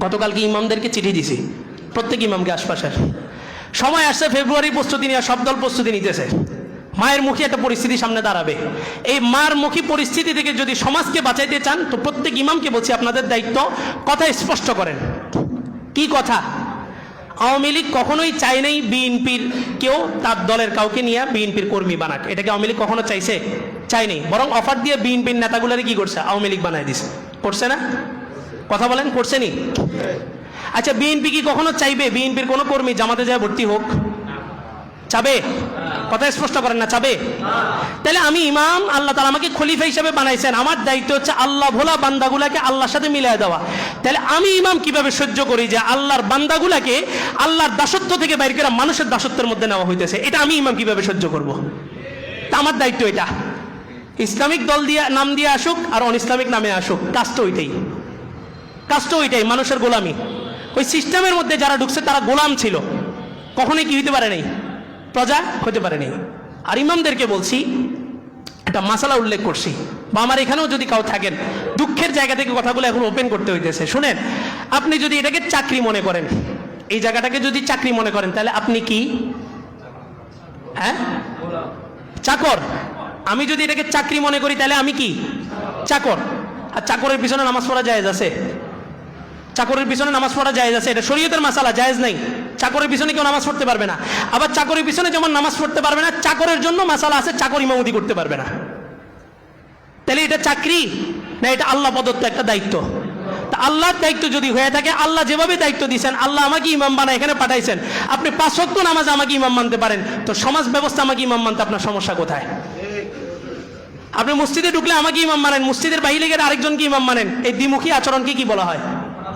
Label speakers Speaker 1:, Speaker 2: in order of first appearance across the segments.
Speaker 1: গতকালকে ইমামদেরকে চিঠি দিছি, প্রত্যেক ইমামকে আশপাশের। সময় আসছে, ফেব্রুয়ারি প্রস্তুতি নিয়ে সব দল প্রস্তুতি নিতেছে। মায়ের মুখী একটা পরিস্থিতি সামনে দাঁড়াবে। এই মার মুখী পরিস্থিতি থেকে যদি সমাজকে বাঁচাইতে চান, তো প্রত্যেক ইমামকে বলছি আপনাদের দায়িত্ব, কথা স্পষ্ট করেন। কি কথা? আওয়ামী লীগ কখনোই চায় নাই বিএনপির কেউ তার দলের কাউকে নিয়ে বিএনপির কর্মী বানাক। এটাকে আওয়ামী লীগ কখনো চাইছে? চায়নি। বরং অফার দিয়ে বিএনপির নেতাগুলারে কি করছে? আওয়ামী লীগ বানায় দিছে। করছে না? কথা বলেন, করছে নি? আচ্ছা, বিএনপি কি কখনো চাইবে বিএনপির কোনো কর্মী জামাতে যায় ভর্তি হোক? চাবে? কথা স্পষ্ট করেন না, চাবে? তাহলে আমি ইমাম, আল্লাহ তাআলা আমাকে খলিফা হিসেবে বানাইছেন, আমার দায়িত্ব হচ্ছে আল্লাহ ভোলা বান্দাগুলাকে আল্লাহর সাথে মিলিয়ে দেওয়া। তাহলে আমি ইমাম কিভাবে সহ্য করি যে আল্লাহর বান্দাগুলাকে আল্লাহর দাসত্ব থেকে বাইর করে মানুষের দাসত্বের মধ্যে নেওয়া হইতেছে? এটা আমি ইমাম কিভাবে সহ্য করব? তা আমার দায়িত্ব এটা। ইসলামিক দল দিয়ে নাম দিয়ে আসুক আর অন ইসলামিক নামে আসুক, কাজটা ওইটাই, কাজটা ওইটাই, মানুষের গোলামি। ওই সিস্টেমের মধ্যে যারা ঢুকছে তারা গোলাম ছিল, কখনোই কি হইতে পারে নাই? প্রজা হতে পারেনি। আর ইমামদেরকে বলছি, একটা মাসালা উল্লেখ করছি, বা আমার এখানেও যদি কাউ থাকেন, দুঃখের জায়গা থেকে কথাগুলো এখন ওপেন করতে হইতেছে। শুনেন, আপনি যদি এটাকে চাকরি মনে করেন, এই জায়গাটাকে যদি চাকরি মনে করেন, তাহলে আপনি কি? হ্যাঁ, চাকর। আমি যদি এটাকে চাকরি মনে করি, তাহলে আমি কি? চাকর। আর চাকরের পিছনে নামাজ পড়া জায়েজ আছে? চাকরের পিছনে নামাজ পড়া জায়েজ আছে, এটা শরীয়তের মাসালা, জায়েজ নাই। চাকরের পিছনে কেউ নামাজ পড়তে পারবে না। আবার চাকরের পিছনে যেমন নামাজ পড়তে পারবে না, চাকরের জন্য মাসালা আছে, চাকর ইমামতি করতে পারবে না। তাহলে এটা চাকরি না, এটা আল্লাহ প্রদত্ত একটা দায়িত্ব। তা আল্লাহর দায়িত্ব যদি হয়ে থাকে, আল্লাহ যেভাবে দায়িত্ব দিয়েছেন, আল্লাহ আমাকে ইমাম বানায় এখানে পাঠাইছেন, আপনি 5 ওয়াক্ত নামাজ আমাকে ইমাম মানতে পারেন, তো সমাজ ব্যবস্থা আমাকে ইমাম মানতে আপনার সমস্যা কোথায়? আপনি মসজিদে ঢুকলে আমাকে ইমাম মানেন, মসজিদের বাইরে গেলে আরেকজনকে ইমাম মানেন, এই দ্বিমুখী আচরণকে কি বলা হয়?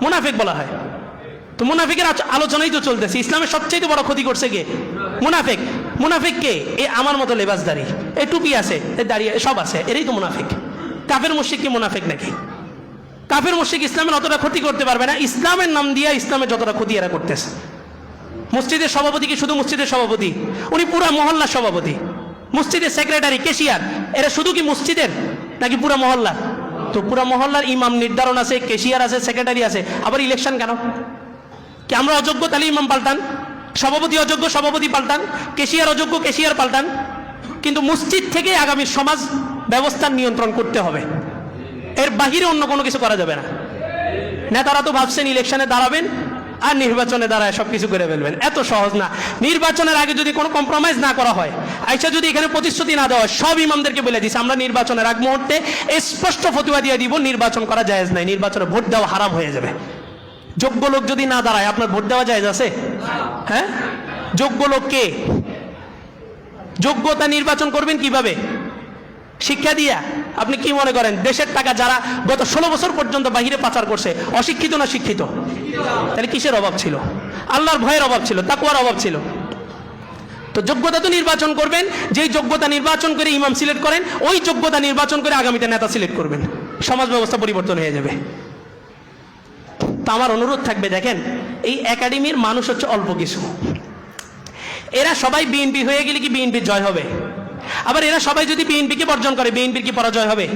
Speaker 1: মুনাফিক বলা হয়। তো মুনাফিকের আলোচনাই তো চলতেছে। ইসলামের সবচেয়ে বড় ক্ষতি করছে কে? মুনাফিক। মুনাফিক কে? এই আমার মতো লেবাসদারি, এই টুপি আছে, এই দাঁড়িয়ে সব আছে, এরাই তো মুনাফিক। কাফের মুশরিক কি মুনাফিক নাকি? কাফের মুশরিক ইসলামের অতটা ক্ষতি করতে পারবে না, ইসলামের নাম দিয়ে ইসলামের যতটা ক্ষতি এরা করতেছে। মসজিদের সভাপতি কি শুধু মসজিদের সভাপতি? উনি পুরা মহল্লার সভাপতি। মসজিদের সেক্রেটারি, ক্যাশিয়ার, এরা শুধু কি মসজিদের নাকি পুরা মহল্লার? তো পুরা মহল্লার ইমাম নির্ধারণ আছে, ক্যাশিয়ার আছে, সেক্রেটারি আছে, আবার ইলেকশন কেন? কি আমরা অযোগ্য তাহলে ইমাম পাল্টান? সভাপতি অযোগ্য, সভাপতি পাল্টান? ক্যাশিয়ার অযোগ্য, ক্যাশিয়ার পাল্টান? কিন্তু মসজিদ থেকে আগামী সমাজ ব্যবস্থার নিয়ন্ত্রণ করতে হবে, এর বাহিরে অন্য কোনো কিছু করা যাবে না। নেতারা তো ভাবছেন ইলেকশনে দাঁড়াবেন আর নির্বাচনে দাঁড়ায় সবকিছু করে ফেলবেন, এত সহজ না। নির্বাচনের আগে যদি কোনো কম্প্রোমাইজ না করা হয়, আইসা যদি এখানে প্রতিশ্রুতি না দেওয়া হয়, সব ইমামদেরকে বলে দিচ্ছে আমরা নির্বাচনের আগ মুহূর্তে স্পষ্ট ফতোয়া দিয়ে দিব নির্বাচন করা জায়েজ নাই, নির্বাচনে ভোট দেওয়া হারাম হয়ে যাবে। যোগ্য লোক যদি না দাঁড়ায়, আপনার ভোট দেওয়া জায়েজ আছে? হ্যাঁ, যোগ্য লোক কে? যোগ্যতা নির্বাচন করবেন কিভাবে? শিক্ষা দিয়া? আপনি কি মনে করেন দেশের টাকা যারা গত 16 বছর পর্যন্ত বাহিরে পাচার করছে, অশিক্ষিত না শিক্ষিত? তাহলে কিসের অভাব ছিল? আল্লাহর ভয়ের অভাব ছিল, তাকওয়ার অভাব ছিল। তো যোগ্যতা তো নির্বাচন করবেন, যেই যোগ্যতা নির্বাচন করে ইমাম সিলেক্ট করেন, ওই যোগ্যতা নির্বাচন করে আগামীতে নেতা সিলেক্ট করবেন, সমাজ ব্যবস্থা পরিবর্তন হয়ে যাবে। তো আমার অনুরোধ থাকবে, দেখেন এই একাডেমির মানুষ হচ্ছে অল্প কিছু, এরা সবাই বিএনপি হয়ে গেলে কি বিএনপির জয় হবে? আবার এরা সবাই যদি বিএনপিকে বর্জন করে, বিএনপির কি পরাজয় হবে?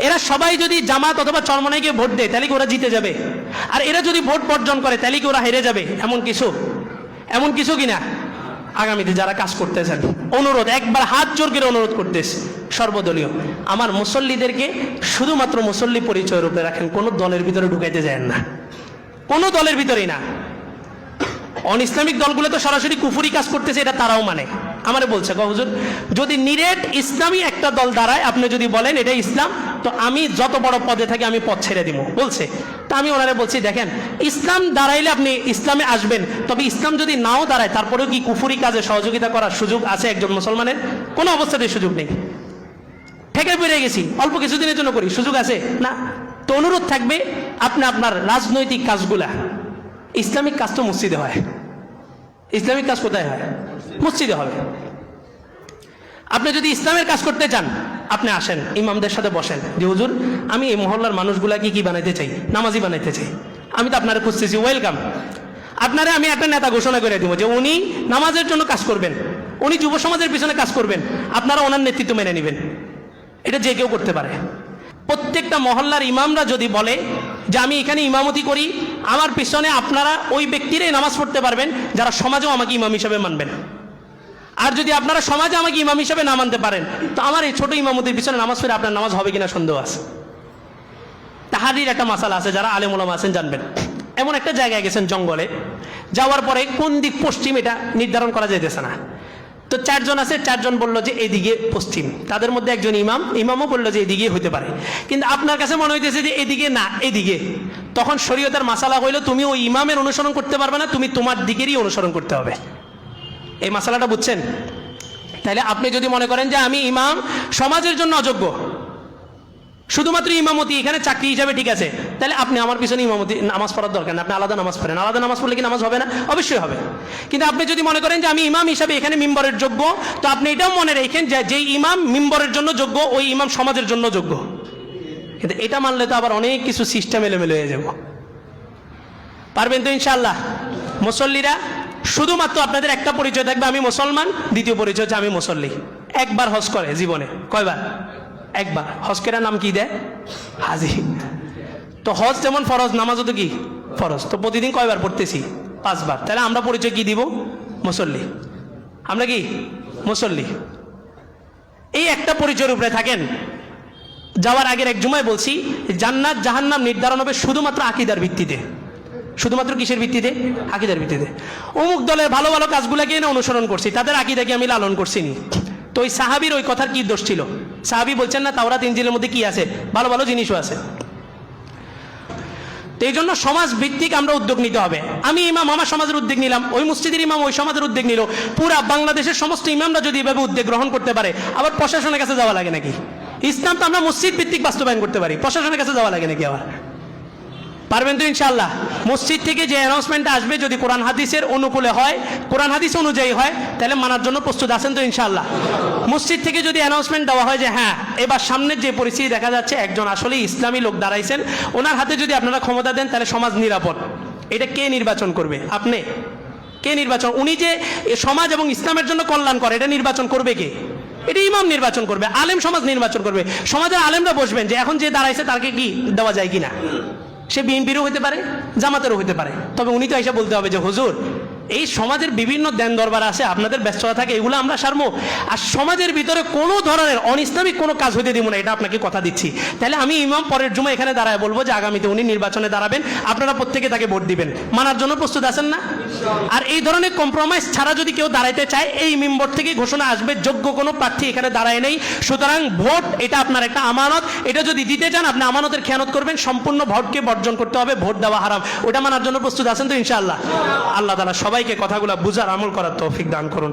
Speaker 1: এরা সবাই যদি জামাত অথবা চরমনাইকে ভোট দেয়, তাহলে কি ওরা জিতে যাবে? আর এরা যদি ভোট বর্জন করে, তাহলে কি ওরা হেরে যাবে? এমন কিছু কিনা? আগামীতে যারা কাজ করতেছেন, অনুরোধ, একবার হাত জোর করে অনুরোধ করতেছে সর্বদলীয়, আমার মুসল্লিদেরকে শুধুমাত্র মুসল্লি পরিচয় রূপে রাখেন, কোনো দলের ভিতরে ঢুকাইতে যায় না, কোনো দলের ভিতরেই না। অন ইসলামিক দলগুলো তো সরাসরি কুফরি কাজ করতেছে, এটা তারাও মানে। আমারে বলছে হুজুর, যদি নিরেট ইসলামী একটা দল দাঁড়ায়, আপনি যদি বলেন এটা ইসলাম, তো আমি যত বড় পদে থাকি আমি পদ ছেড়ে দিব বলছে। তা আমি ওনারে বলছি, দেখেন ইসলাম দাঁড়াইলে আপনি ইসলামে আসবেন, তবে ইসলাম যদি নাও দাঁড়ায়, তারপরেও কি কুফরি কাজে সহযোগিতা করার সুযোগ আছে একজন মুসলমানের? কোনো অবস্থাতেই সুযোগ নেই। ঠেকে পড়ে গেছি, অল্প কিছুদিনের জন্য করি, সুযোগ আছে না। তো অনুরোধ থাকবে, আপনি আপনার রাজনৈতিক কাজগুলা, ইসলামিক কাজ তো মসজিদে হয়, ইসলামিক কাজ কোথায় হয়? মসজিদে হবে। আপনি যদি ইসলামের কাজ করতে চান, আপনি আসেন, ইমামদের সাথে বসেন যে হুজুর আমি এই মহল্লার মানুষগুলাকে কি বানাইতে চাই? নামাজি বানাইতে চাই। আমি তো আপনারা খুঁজতেছি, ওয়েলকাম। আপনারা আমি একটা নেতা ঘোষণা করে দিব যে উনি নামাজের জন্য কাজ করবেন, উনি যুব সমাজের পিছনে কাজ করবেন, আপনারা ওনার নেতৃত্ব মেনে নেবেন। এটা যে কেউ করতে পারে। প্রত্যেকটা মহল্লার ইমামরা যদি বলে যে আমি এখানে ইমামতি করি, আমার পিছনে আপনারা ওই ব্যক্তিরাই নামাজ পড়তে পারবেন যারা সমাজেও আমাকে ইমাম হিসাবে মানবেন। আর যদি আপনারা সমাজে আমাকে ইমাম হিসাবে না মানতে পারেন, তো আমার এই ছোট ইমামতির পিছনে নামাজ পড়ে আপনার নামাজ হবে কিনা সন্দেহ আছে। তাহারির একটা মাসালা আছে, যারা আলেম ওলামা আছেন জানবেন। এমন একটা জায়গায় গেছেন জঙ্গলে, যাওয়ার পরে কোন দিক পশ্চিম এটা নির্ধারণ করা যাইতেছে না। তো চারজন আছে, চারজন বললো যে এদিকে পশ্চিম। তাদের মধ্যে একজন ইমামও বললো যে এদিকে হইতে পারে, কিন্তু আপনার কাছে মনে হইতেছে যে এদিকে না এদিকে। তখন শরীয়তের মাসালা হইলো তুমি ওই ইমামের অনুসরণ করতে পারবে না, তুমি তোমার দিকেরই অনুসরণ করতে হবে। এই মাসালাটা বুঝছেন? তাহলে আপনি যদি মনে করেন যে আমি ইমাম সমাজের জন্য অযোগ্য, শুধুমাত্র ইমামতি এখানে চাকরি হিসাবে ঠিক আছে, তাহলে আপনি আমার পিছনে ইমামতি নামাজ পড়ার দরকার না, আপনি আলাদা নামাজ পড়েন। আলাদা নামাজ পড়লে কি নামাজ হবে না? অবশ্যই হবে। কিন্তু আপনি যদি মনে করেন যে আমি ইমাম হিসাবে এখানে মিম্বরের যোগ্য, তো আপনি এটাও মনে রেখেন যে যেই ইমাম মিম্বরের জন্য যোগ্য, ওই ইমাম সমাজের জন্য যোগ্য। কিন্তু এটা মানলে তো আবার অনেক কিছু সিস্টেম এলোমেলো হয়ে যাব। পারবেন তো ইনশাআল্লাহ? মুসল্লিরা শুধুমাত্র আপনাদের একটা পরিচয় থাকবে, আমি মুসলমান। দ্বিতীয় পরিচয় হচ্ছে আমি মুসল্লি। একবার হজ করে জীবনে, কয়বার? একবার। হজ কেরার নাম কি দেয়? হাজি। তো হজ যেমন ফরজ, নামাজও তো কি ফরজ। তো প্রতিদিন কয়বার পড়তেছি? 5 বার। তাহলে আমরা পরিচয় কি দিব? মুসল্লি। আমরা কি মুসল্লি। এই একটা পরিচয়ের উপরে থাকেন। যাওয়ার আগের এক জুমায় বলছি, জান্নাত জাহান্নাম নির্ধারণ হবে শুধুমাত্র আকীদার ভিত্তিতে। শুধুমাত্র কিসের ভিত্তিতে? আকীদার ভিত্তিতে। অমুক দলের ভালো ভালো কাজগুলোকে এনে অনুসরণ করছি, তাদের আকীদাকে আমি লালন করছি নি। তো ওই সাহাবীর ওই কথার কি দোষ ছিল? সাহাবী বলছেন না তাওরাত ইনজিলের মধ্যে কি আছে? ভালো ভালো জিনিসও আছে। তো এই জন্য সমাজ ভিত্তিক আমরা উদ্যোগ নিতে হবে। আমি ইমাম আমার সমাজের উদ্যোগ নিলাম, ওই মসজিদের ইমাম ওই সমাজের উদ্যোগ নিল। পুরা বাংলাদেশের সমস্ত ইমামরা যদি এভাবে উদ্যোগ গ্রহণ করতে পারে, আবার প্রশাসনের কাছে যাওয়া লাগে নাকি? ইসলাম তো আমরা মসজিদ ভিত্তিক বাস্তবায়ন করতে পারি, প্রশাসনের কাছে যাওয়া লাগে নাকি? আবার পারবেন তো ইনশাআল্লাহ? মসজিদ থেকে যে অ্যানাউন্সমেন্টটা আসবে যদি কোরআন হাদিসের অনুকূলে হয়, কোরআন হাদিস অনুযায়ী হয়, তাহলে মানার জন্য প্রস্তুত আছেন তো ইনশাআল্লাহ? মসজিদ থেকে যদি অ্যানাউন্সমেন্ট দেওয়া হয় যে হ্যাঁ এবার সামনের যে পরিস্থিতি দেখা যাচ্ছে একজন আসলে ইসলামী লোক দাঁড়াইছেন, ওনার হাতে যদি আপনারা ক্ষমতা দেন তাহলে সমাজ নিরাপদ, এটা কে নির্বাচন করবে? আপনি। কে নির্বাচন? উনি যে সমাজ এবং ইসলামের জন্য কল্যাণ করে, এটা নির্বাচন করবে কে? এটা ইমাম নির্বাচন করবে, আলেম সমাজ নির্বাচন করবে। সমাজের আলেমরা বসবেন যে এখন যে দাঁড়াইছে তাকে কি দেওয়া যায় কিনা। সে বিএনপিরও হতে পারে, জামাতেরও হতে পারে, তবে উনি তো এসে বলতে হবে যে হুজুর এই সমাজের বিভিন্ন দেন দরবার আছে, আপনাদের ব্যস্ততা থাকে, এগুলো আমরা সারবো। আর সমাজের ভিতরে কোনো ধরনের অনিসলামিক কোনো কাজ হইতে দিব না, এটা আপনাকে কথা দিচ্ছি। তাহলে আমি ইমাম পরের জুমা এখানে দাঁড়ায় বলবো যে আগামীতে উনি নির্বাচনে দাঁড়াবেন, আপনারা প্রত্যেকে তাকে ভোট দিবেন। মানার জন্য প্রস্তুত আছেন না? আর এই ধরনের কম্প্রোমাইজ ছাড়া যদি কেউ দাঁড়াইতে চায়, এই মেম্বর থেকে ঘোষণা আসবে যোগ্য কোনো প্রার্থী এখানে দাঁড়ায় নেই। সুতরাং ভোট এটা আপনার একটা আমানত, এটা যদি দিতে চান আপনি আমানতের খেয়ানত করবেন, সম্পূর্ণ ভোটকে বর্জন করতে হবে, ভোট দেওয়া হারাম। ওটা মানার জন্য প্রস্তুত আছেন তো ইনশাআল্লাহ? আল্লাহ তাআলা সবাইকে কথাগুলো বুঝার আমল করার তৌফিক দান করুন।